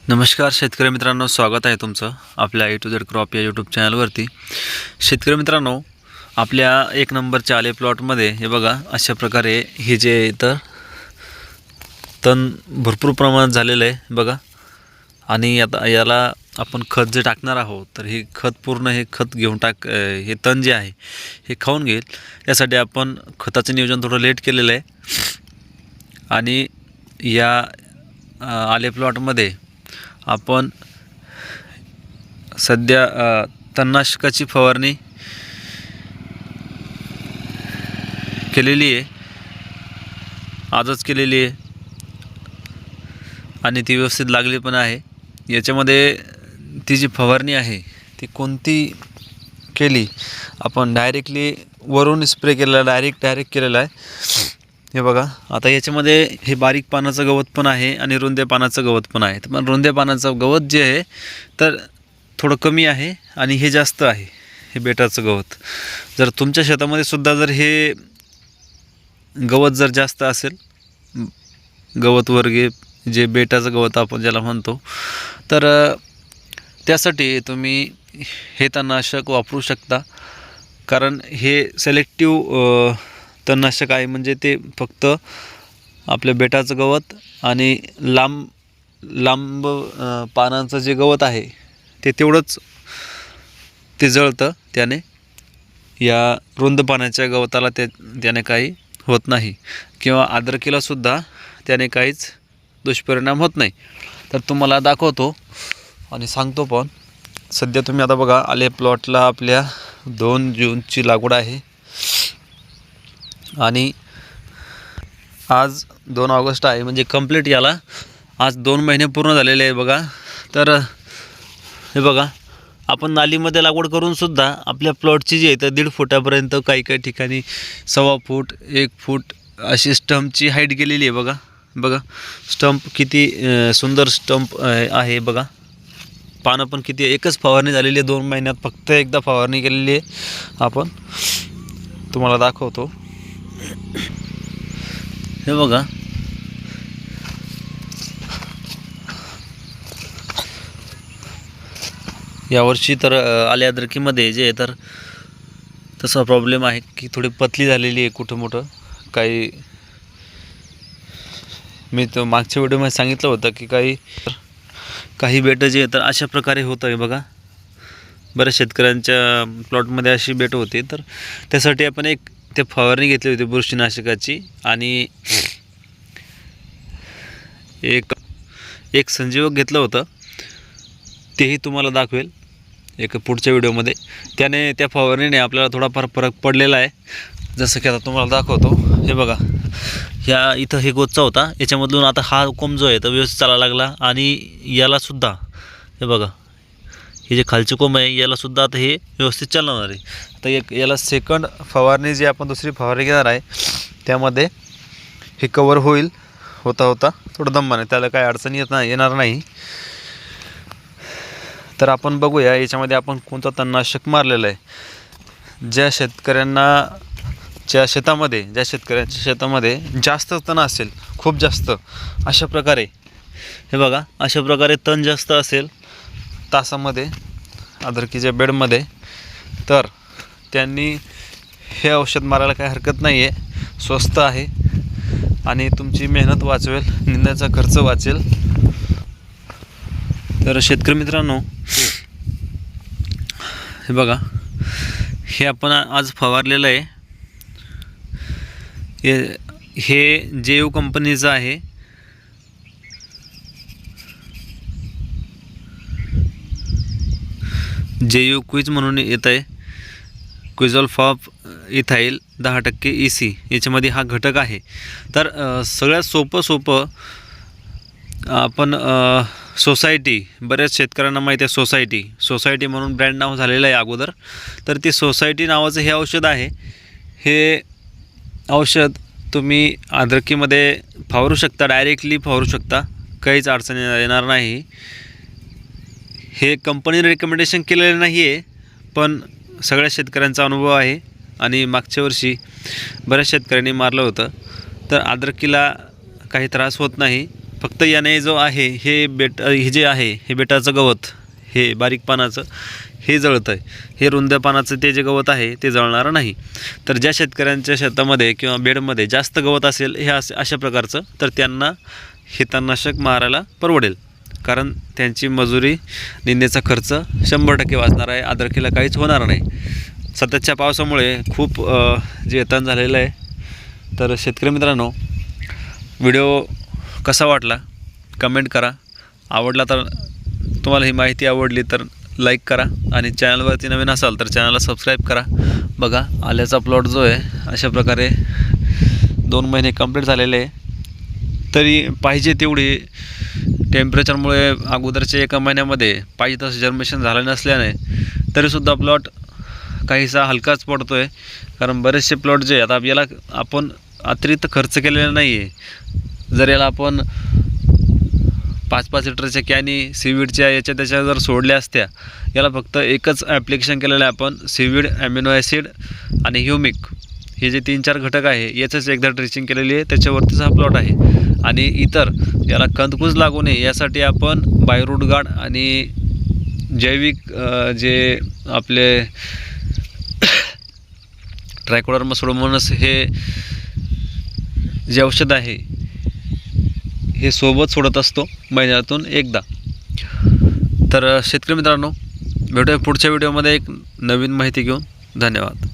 नमस्कार शेतकरी मित्रांनो, स्वागत आहे तुमचं आपल्या ए टू झेड क्रॉप या यूट्यूब चॅनलवरती। शेतकरी मित्रांनो, आपल्या एक नंबरच्या आले प्लॉटमध्ये हे बघा, अशा प्रकारे हे जे इथं तण भरपूर प्रमाणात झालेलं आहे बघा। आणि आता याला आपण खत जे टाकणार आहोत, तर हे खत पूर्ण हे खत घेऊन हे तण जे आहे हे खाऊन घेईल, यासाठी आपण खताचं नियोजन थोडं लेट केलेलं आहे। आणि या आले प्लॉटमध्ये आपण सध्या तणनाशकाची फवारणी केलेली आहे, आजच केलेली आहे आणि ती व्यवस्थित लागली पण आहे। याच्यामध्ये ती जी फवारणी आहे ती कोणती केली, आपण डायरेक्टली वरून स्प्रे केलेला, डायरेक्ट केलेला आहे। हे बघा, आता याच्यामध्ये हे बारीक पानाचं गवत पण आहे आणि रुंद्या पानाचं गवत पण आहे। पण रुंद्या पानाचं गवत जे आहे तर थोडं कमी आहे आणि हे जास्त आहे, हे बेटाचं गवत। जर तुमच्या शेतामध्ये सुद्धा जर हे गवत जर जास्त असेल, गवत वर्गे जे बेटाचं गवत आपण ज्याला म्हणतो, तर त्यासाठी तुम्ही हे तणनाशक वापरू शकता। कारण हे सिलेक्टिव्ह तणनाशक आहे, म्हणजे ते फक्त आपल्या बेटाचं गवत आणि लांब पानांचं जे गवत आहे ते तेवढंच ते जळतं त्याने। या रुंद पानाच्या गवताला त्याने काही होत नाही, किंवा अद्रकीलासुद्धा त्याने काहीच दुष्परिणाम होत नाही। तर तुम्हाला दाखवतो आणि सांगतो पण। सध्या तुम्ही आता बघा, आले प्लॉटला आपल्या 2 जूनची लागवड आहे आणि आज 2 ऑगस्ट आहे, म्हणजे कंप्लीट याला आज 2 महिने पूर्ण झालेले आहे बघा। तर हे बघा, आपण नालीमध्ये लागवड करून सुद्धा आपल्या प्लॉटची जी आहे तर 1.5 फुटापर्यंत, काही ठिकाणी 1.25 फूट 1 फूट अशी स्टंपची हाईट गेलेली आहे बघा। बघा स्टंप किती सुंदर स्टंप आहे बघा। पानं पण किती, एकच फवारणी झालेली आहे 2 महिन्यात, फक्त एकदा फवारणी केलेली आहे। आपण तुम्हाला दाखवतो, हे बघा, यावर्षी तर आल्या अद्रकीमध्ये जे तर तसा प्रॉब्लेम आहे की थोडी पतली झालेली आहे कुठं मोठं काही। मी तर मागच्या व्हिडिओमध्ये सांगितलं होतं की काही बेटं जे तर अशा प्रकारे होतं आहे बघा। बऱ्याच शेतकऱ्यांच्या प्लॉटमध्ये अशी बेटं होती, तर त्यासाठी आपण ते फवारणी घेतली होती बुरशीनाशकाची, आणि एक संजीवक घेतलं होतं, तेही तुम्हाला दाखवेल एक पुढच्या व्हिडिओमध्ये। त्या फवारणीने आपल्याला थोडाफार फरक पडलेला आहे, जसं की आता तुम्हाला दाखवतो। हे बघा, इथं हे गोचा होता, याच्यामधून आता हा कोंब जो आहे तर व्यवस्थित चालायला लागला, आणि यालासुद्धा हे बघा, हे जे खालचे कोंब आहे यालासुद्धा आता हे व्यवस्थित चालवणार आहे। आता याला सेकंड फवारणी जी आपण दुसरी फवारणी घेणार आहे, त्यामध्ये हे कवर होता थोडं दमाने, त्याला काय अडचण येणार नाही। तर आपण बघूया याच्यामध्ये आपण कोणतं तणनाशक मारलेलं आहे। ज्या शेतकऱ्यांच्या शेतामध्ये जास्त तण असेल, खूप जास्त, अशा प्रकारे हे बघा, अशा प्रकारे तण जास्त असेल तासामध्ये अद्रकीच्या बेडमध्ये, तर त्यांनी हे औषध मारायला काही हरकत नाही आहे, स्वस्त आहे आणि तुमची मेहनत वाचवेल, निंदाचा खर्च वाचेल। तर शेतकरी मित्रांनो, हे बघा, हे आपण आज फवारलेलं आहे, हे जेयू कंपनीचं आहे। जेयू क्विज म्हणून येत आहे, क्विझॉल्फॉप इथाईल 10% EC, याच्यामध्ये हा घटक आहे। तर सगळ्यात सोपं आपण सोसायटी, बऱ्याच शेतकऱ्यांना माहिती आहे सोसायटी म्हणून ब्रँड नाव झालेलं आहे अगोदर, तर ती सोसायटी नावाचं हे औषध आहे। हे औषध तुम्ही अद्रकीमध्ये फवारू शकता, डायरेक्टली फवारू शकता, काहीच अडचण येणार नाही। हे कंपनीने रिकमेंडेशन केलेलं नाही आहे, पण सगळ्या शेतकऱ्यांचा अनुभव आहे, आणि मागच्या वर्षी बऱ्याच शेतकऱ्यांनी मारलं होतं, तर अद्रकीला काही त्रास होत नाही। फक्त याने जो आहे हे जे आहे हे बेटाचं गवत, हे बारीक पानाचं हे जळतं आहे, हे रुंद पानाचं ते जे गवत आहे ते जळणारं नाही. तर ज्या शेतकऱ्यांच्या शेतामध्ये किंवा बेडमध्ये जास्त गवत असेल हे अशा प्रकारचं, तर त्यांना हे तणनाशक मारायला परवडेल, कारण त्यांची मजुरी निंदेचा खर्च 100% वाचणार आहे. अद्रकीला काहीच होणार नाही. सततच्या पावसामुळे खूप जे तण झालेलं आहे. तर शेतकरी मित्रांनो, व्हिडिओ कसा वाटला कमेंट करा. आवडला तर, तुम्हाला ही माहिती आवडली तर लाईक करा आणि चॅनलवरती नवीन असाल तर चॅनलला सबस्क्राईब करा. बघा आल्याचा प्लॉट जो आहे अशा प्रकारे 2 महिने कंप्लीट झालेले आहे. तरी पाहिजे तेवढी टेम्परेचरमुळे अगोदरच्या 1 महिन्यामध्ये पाहिजे तसं जर्मेशन झालं नसल्याने तरीसुद्धा प्लॉट काहीसा हलकाच पडतो आहे. कारण बरेचसे प्लॉट जे आता याला आपण अतिरिक्त खर्च केलेला नाही आहे. जर याला आपण 5-5 लिटरच्या कॅनी सीवीडच्या याच्या त्याच्या जर सोडल्या असत्या, याला फक्त एकच ॲप्लिकेशन केलेलं आहे आपण, सीवीड, ॲमिनो ॲसिड आणि ह्युमिक, हे जे 3-4 घटक आहे याचंच एकदा ड्रेसिंग केलेली आहे. त्याच्यावरतीच हा प्लॉट आहे. आणि इतर याला कंदकुज लागू नये यासाठी आपण बायरूट गार्ड आणि जैविक जे आपले ट्रायकोडर्मा सुडोमोनास हे जे औषध आहे हे सोबत सोडत असतो महिन्यातून एकदा. तर शेतकरी मित्रांनो, भेटूया पुढच्या व्हिडिओमध्ये एक नवीन माहिती घेऊन. धन्यवाद.